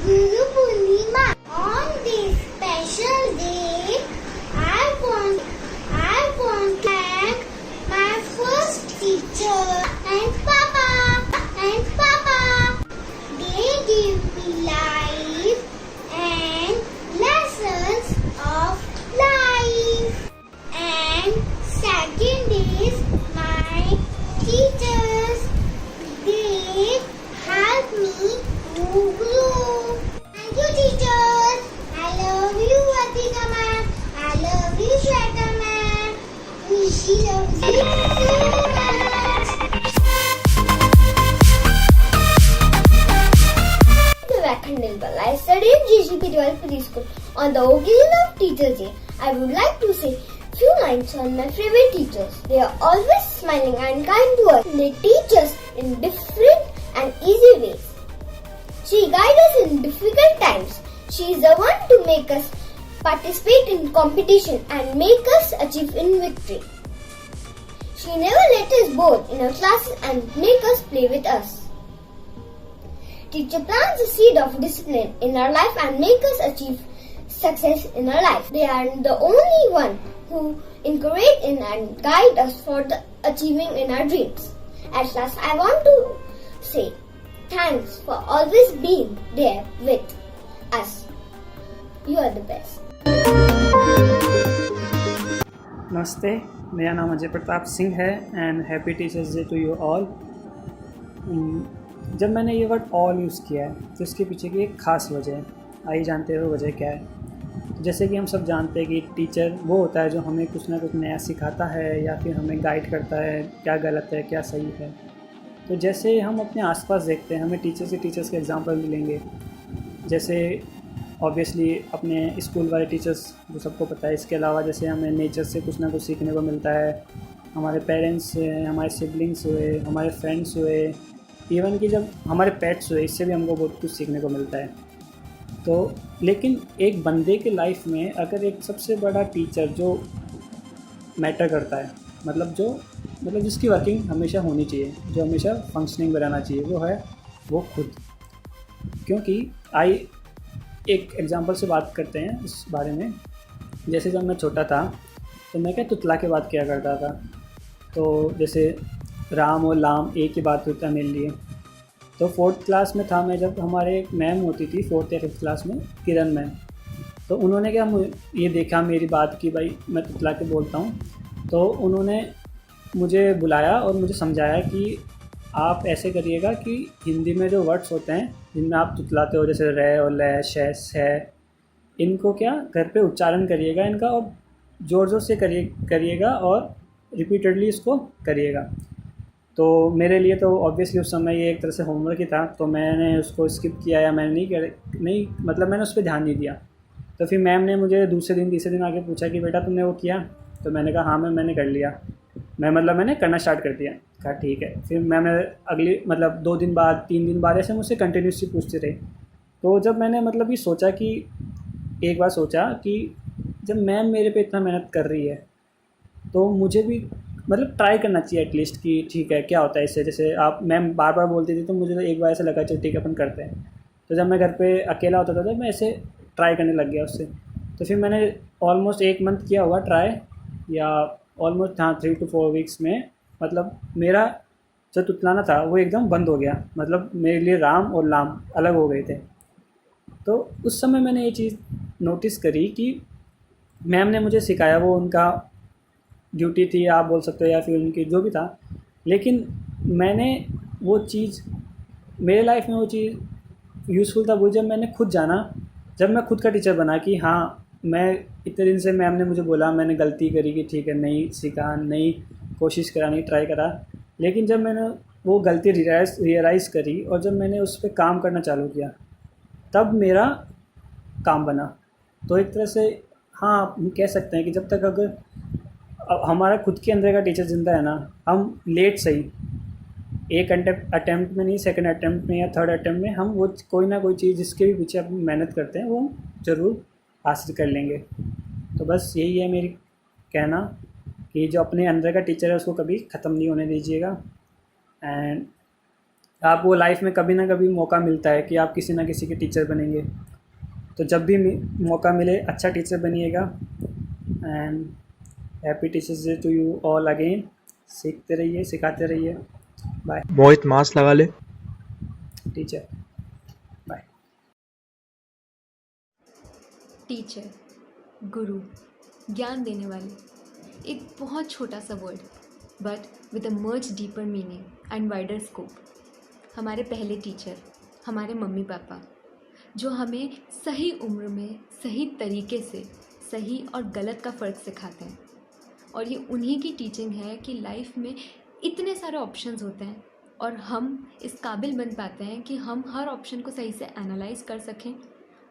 Guru Purnima. On this special day, I want to thank my first teacher and Papa. They give me life and lessons of life. And second is my teachers. They help me to grow. Thank you, teachers. I love you, Atika ma'am. I love you, Shweta ma'am. She loves you so much. Vakhandilbal. I studied GGP 12 preschool. On the occasion of Teachers' Day, I would like to say few lines on my favorite teachers. They are always smiling and kind to us. They teach us in different and easy ways. She guides us in difficult times. She is the one to make us participate in competition and make us achieve in victory. She never let us bored in her classes and make us play with us. Teacher plants the seed of discipline in our life and make us achieve success in our life. They are the only one who encourage and guide us for the achieving in our dreams. At last, I want to say thanks for always being there with us. You are the best. नमस्ते, मेरा नाम अजय प्रताप सिंह है and happy teachers day to you all. जब मैंने ये word all use किया है तो इसके पीछे की एक ख़ास वजह है। आइए जानते हो वजह क्या है। जैसे कि हम सब जानते हैं कि टीचर वो होता है जो हमें कुछ ना कुछ नया सिखाता है या फिर हमें गाइड करता है क्या गलत है क्या सही है। तो जैसे हम अपने आसपास देखते हैं हमें टीचर्स के एग्जांपल मिलेंगे। जैसे ऑब्वियसली अपने स्कूल वाले टीचर्स जो सबको पता है। इसके अलावा जैसे हमें नेचर से कुछ ना कुछ सीखने को मिलता है। हमारे पेरेंट्स हुए, हमारे सिबलिंग्स हुए, हमारे फ्रेंड्स हुए, इवन कि जब हमारे पेट्स हुए, इससे भी हमको बहुत कुछ सीखने को मिलता है। तो लेकिन एक बंदे के लाइफ में अगर एक सबसे बड़ा टीचर जो मैटर करता है, मतलब जिसकी वर्किंग हमेशा होनी चाहिए, जो हमेशा फंक्शनिंग बनाना चाहिए, वो है वो खुद। क्योंकि एक एग्जांपल से बात करते हैं इस बारे में। जैसे जब मैं छोटा था तो मैं तुतला के बात किया करता था। तो जैसे राम और लाम एक ही बात होता है मेरे लिए। तो 4th क्लास में था मैं, जब हमारे एक मैम होती थी 4th या 5th क्लास में, किरण मैम। तो उन्होंने क्या ये देखा मेरी बात की भाई मैं तुतला के बोलता हूँ। तो उन्होंने मुझे बुलाया और मुझे समझाया कि आप ऐसे करिएगा कि हिंदी में जो वर्ड्स होते हैं जिनमें आप तुतलाते हो, जैसे रे और ले, शे, है, इनको क्या घर पे उच्चारण करिएगा इनका, और ज़ोर ज़ोर से करिएगा और रिपीटेडली इसको करिएगा। तो मेरे लिए तो ऑब्वियसली उस समय ये एक तरह से होमवर्क ही था, तो मैंने उसको स्किप किया या मैंने मैंने उस पर ध्यान नहीं दिया। तो फिर मैम ने मुझे दूसरे दिन तीसरे दिन आके पूछा कि बेटा तुमने वो किया? तो मैंने कहा हाँ मैम मैंने कर लिया। मैंने करना स्टार्ट कर दिया। कहा ठीक है। फिर मैम ने अगली 2 दिन बाद 3 दिन बाद ऐसे मुझसे कंटिन्यूसली पूछते रहे। तो जब मैंने ये सोचा कि एक बार सोचा कि जब मैम मेरे पे इतना मेहनत कर रही है तो मुझे भी ट्राई करना चाहिए एटलीस्ट कि ठीक है क्या होता है इससे। जैसे आप मैम बार बार बोलती थी तो मुझे तो एक बार ऐसा लगा चल ठीक है अपन करते हैं। तो जब मैं घर पे अकेला होता था तो मैं ऐसे ट्राई करने लग गया उससे। तो फिर मैंने ऑलमोस्ट 1 मंथ किया होगा ट्राई, या ऑलमोस्ट 3 to 4 वीक्स में मेरा जो तुतलाना था वो एकदम बंद हो गया। मेरे लिए राम और लाम अलग हो गए थे। तो उस समय मैंने ये चीज़ नोटिस करी कि मैम ने मुझे सिखाया, वो उनका ड्यूटी थी आप बोल सकते हो या फिर उनकी जो भी था, लेकिन मैंने वो चीज़ मेरे लाइफ में वो चीज़ यूज़फुल था वो जब मैंने खुद जाना, जब मैं खुद का टीचर बना कि हाँ मैं इतने दिन से मैम ने मुझे बोला, मैंने गलती करी कि ठीक है नहीं सीखा, नहीं कोशिश करा, नहीं ट्राई करा, लेकिन जब मैंने वो गलती रियलाइज़ करी और जब मैंने उस पर काम करना चालू किया तब मेरा काम बना। तो एक तरह से हाँ हम कह सकते हैं कि जब तक अगर हमारा खुद के अंदर का टीचर ज़िंदा है ना, हम लेट सही, एक अटैम्प्ट में नहीं, सेकंड अटैम्प्ट में या थर्ड अटैम्प्ट में हम वो कोई ना कोई चीज़ जिसके भी पीछे अपनी मेहनत करते हैं वो ज़रूर हासिल कर लेंगे। तो बस यही है मेरी कहना कि जो अपने अंदर का टीचर है उसको कभी ख़त्म नहीं होने दीजिएगा। एंड आपको लाइफ में कभी ना कभी मौका मिलता है कि आप किसी ना किसी के टीचर बनेंगे। तो जब भी मौका मिले अच्छा टीचर बनिएगा। And happy teachers day to you all again. सीखते रहिए, सिखाते रहिए। बाय मोहित मास्क लगा ले। टीचर। बाय। टीचर, गुरु, ज्ञान देने वाले, एक बहुत छोटा सा word but with a much deeper meaning and wider scope. हमारे पहले टीचर, हमारे मम्मी पापा, जो हमें सही उम्र में सही तरीके से सही और गलत का फ़र्क सिखाते हैं। और ये उन्हीं की टीचिंग है कि लाइफ में इतने सारे ऑप्शंस होते हैं और हम इस काबिल बन पाते हैं कि हम हर ऑप्शन को सही से एनालाइज कर सकें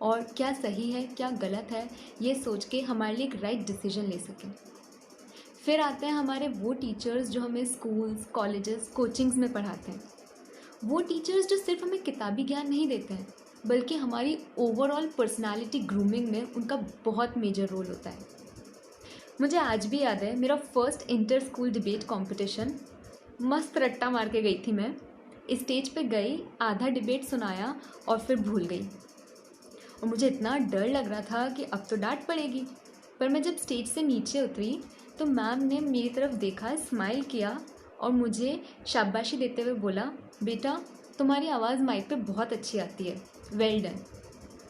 और क्या सही है क्या गलत है ये सोच के हमारे लिए एक राइट डिसीजन ले सकें। फिर आते हैं हमारे वो टीचर्स जो हमें स्कूल्स, कॉलेजेस, कोचिंग्स में पढ़ाते हैं। वो टीचर्स जो सिर्फ हमें किताबी ज्ञान नहीं देते हैं बल्कि हमारी ओवरऑल पर्सनालिटी ग्रूमिंग में उनका बहुत मेजर रोल होता है। मुझे आज भी याद है मेरा first inter school debate competition. मस्त रट्टा मार के गई थी मैं। स्टेज पे गई, आधा डिबेट सुनाया और फिर भूल गई। और मुझे इतना डर लग रहा था कि अब तो डांट पड़ेगी। पर मैं जब स्टेज से नीचे उतरी तो मैम ने मेरी तरफ देखा, स्माइल किया और मुझे शाबाशी देते हुए बोला, बेटा तुम्हारी आवाज़ माइक पे बहुत अच्छी आती है, वेल डन।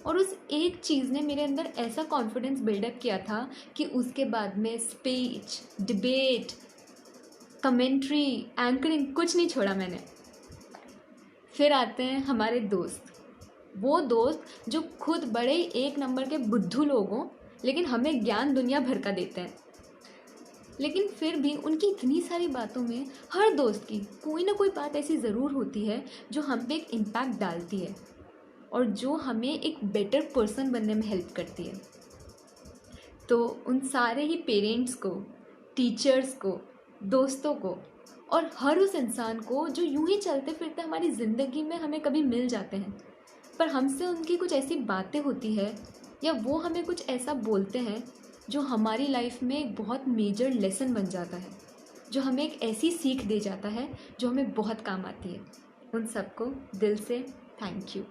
और उस एक चीज़ ने मेरे अंदर ऐसा कॉन्फिडेंस बिल्डअप किया था कि उसके बाद में स्पीच, डिबेट, कमेंट्री, एंकरिंग कुछ नहीं छोड़ा मैंने। फिर आते हैं हमारे दोस्त, वो दोस्त जो खुद बड़े एक नंबर के बुद्धू लोग हों लेकिन हमें ज्ञान दुनिया भर का देते हैं। लेकिन फिर भी उनकी इतनी सारी बातों में हर दोस्त की कोई ना कोई बात ऐसी ज़रूर होती है जो हम पे एक इम्पैक्ट डालती है और जो हमें एक बेटर पर्सन बनने में हेल्प करती है। तो उन सारे ही पेरेंट्स को, टीचर्स को, दोस्तों को और हर उस इंसान को जो यूं ही चलते फिरते हमारी ज़िंदगी में हमें कभी मिल जाते हैं पर हमसे उनकी कुछ ऐसी बातें होती है या वो हमें कुछ ऐसा बोलते हैं जो हमारी लाइफ में एक बहुत मेजर लेसन बन जाता है, जो हमें एक ऐसी सीख दे जाता है जो हमें बहुत काम आती है। उन सबको दिल से थैंक यू।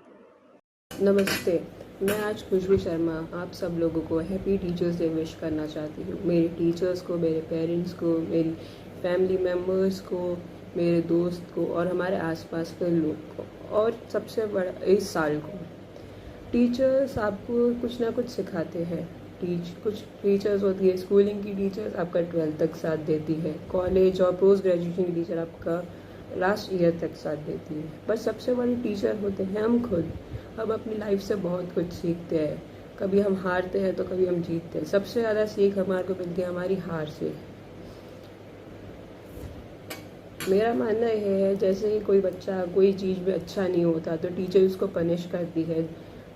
नमस्ते, मैं आज खुशबू शर्मा आप सब लोगों को हैप्पी टीचर्स डे विश करना चाहती हूँ। मेरे टीचर्स को, मेरे पेरेंट्स को, मेरी फैमिली मेम्बर्स को, मेरे दोस्त को और हमारे आसपास के लोग को, और सबसे बड़ा इस साल को। टीचर्स आपको कुछ ना कुछ सिखाते हैं। कुछ टीचर्स होती है स्कूलिंग की टीचर्स आपका 12th तक साथ देती है, कॉलेज और पोस्ट ग्रेजुएशन की टीचर आपका लास्ट ईयर तक साथ देती है, पर सबसे बड़ी टीचर होते हैं हम खुद। हम अपनी लाइफ से बहुत कुछ सीखते हैं, कभी हम हारते हैं तो कभी हम जीतते हैं। सबसे ज़्यादा सीख हमारे को मिलती है हमारी हार से। मेरा मानना यह है जैसे कि कोई बच्चा कोई चीज़ में अच्छा नहीं होता तो टीचर उसको पनिश करती है,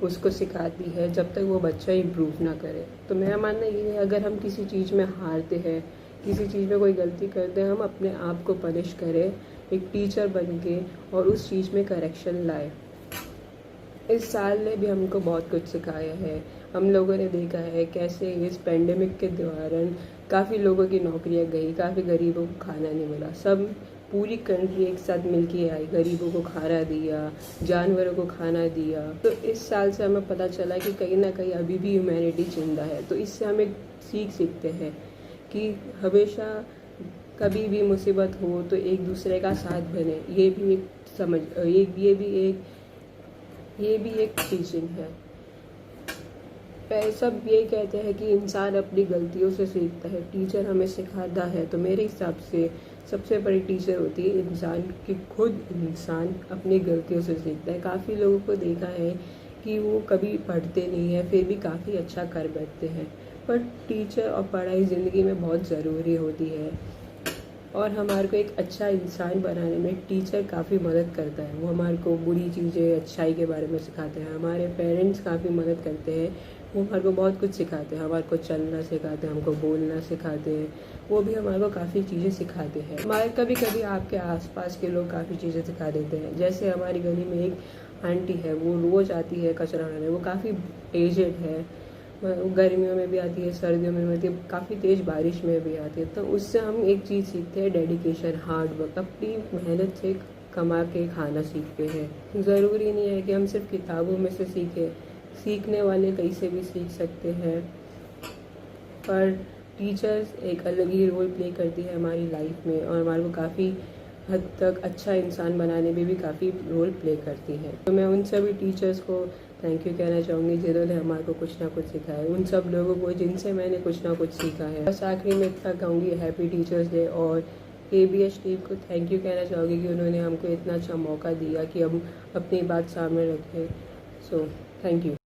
उसको सिखाती है जब तक वो बच्चा इम्प्रूव ना करे। तो मेरा मानना ये है अगर हम किसी चीज़ में हारते हैं, किसी चीज़ में कोई गलती करते हैं, हम अपने आप को पनिश करें एक टीचर बन के और उस चीज़ में करेक्शन लाए। इस साल ने भी हमको बहुत कुछ सिखाया है। हम लोगों ने देखा है कैसे इस पेंडेमिक के दौरान काफ़ी लोगों की नौकरियां गई, काफ़ी गरीबों को खाना नहीं मिला। सब पूरी कंट्री एक साथ मिलके आई, गरीबों को खाना दिया, जानवरों को खाना दिया। तो इस साल से हमें पता चला कि कहीं ना कहीं अभी भी ह्यूमैनिटी जिंदा है। तो इससे हम एक सीख सीखते हैं कि हमेशा कभी भी मुसीबत हो तो एक दूसरे का साथ बने। ये भी एक समझ, ये भी एक टीचिंग है। सब ये कहते हैं कि इंसान अपनी गलतियों से सीखता है, टीचर हमें सिखाता है। तो मेरे हिसाब से सबसे बड़ी टीचर होती है इंसान की खुद इंसान अपनी गलतियों से सीखता है। काफ़ी लोगों को देखा है कि वो कभी पढ़ते नहीं है फिर भी काफ़ी अच्छा कर बैठते हैं, पर टीचर और पढ़ाई ज़िंदगी में बहुत ज़रूरी होती है और हमारे को एक अच्छा इंसान बनाने में टीचर काफ़ी मदद करता है। वो हमारे को बुरी चीज़ें, अच्छाई के बारे में सिखाते हैं। हमारे पेरेंट्स काफ़ी मदद करते हैं, वो हमारे को बहुत कुछ सिखाते हैं। हमारे को चलना सिखाते हैं, हमको बोलना सिखाते हैं, वो भी हमारे को काफ़ी चीज़ें सिखाते हैं। हमारे कभी कभी आपके आसपास के लोग काफ़ी चीज़ें सिखा देते हैं। जैसे हमारी गली में एक आंटी है, वो रोज़ आती है कचरा उठाने। वो काफ़ी एजेड है, गर्मियों में भी आती है, सर्दियों में भी आती है, काफ़ी तेज़ बारिश में भी आती है। तो उससे हम एक चीज़ सीखते हैं, डेडिकेशन, हार्ड वर्क। अपनी मेहनत से कमा के खाना सीखते हैं। ज़रूरी नहीं है कि हम सिर्फ किताबों में से सीखें, सीखने वाले कहीं से भी सीख सकते हैं। पर टीचर्स एक अलग ही रोल प्ले करती है हमारी लाइफ में और हमारे को काफ़ी हद तक अच्छा इंसान बनाने में भी काफ़ी रोल प्ले करती है। तो मैं उन सभी टीचर्स को थैंक यू कहना चाहूँगी जिन्होंने हमारे को कुछ ना कुछ सिखाया, उन सब लोगों को जिनसे मैंने कुछ ना कुछ सीखा है। बस आखिरी में इतना कहूँगी हैप्पी टीचर्स डे, और ABS टीम को थैंक यू कहना चाहूँगी कि उन्होंने हमको इतना अच्छा मौका दिया कि हम अपनी बात सामने रखें। So thank you.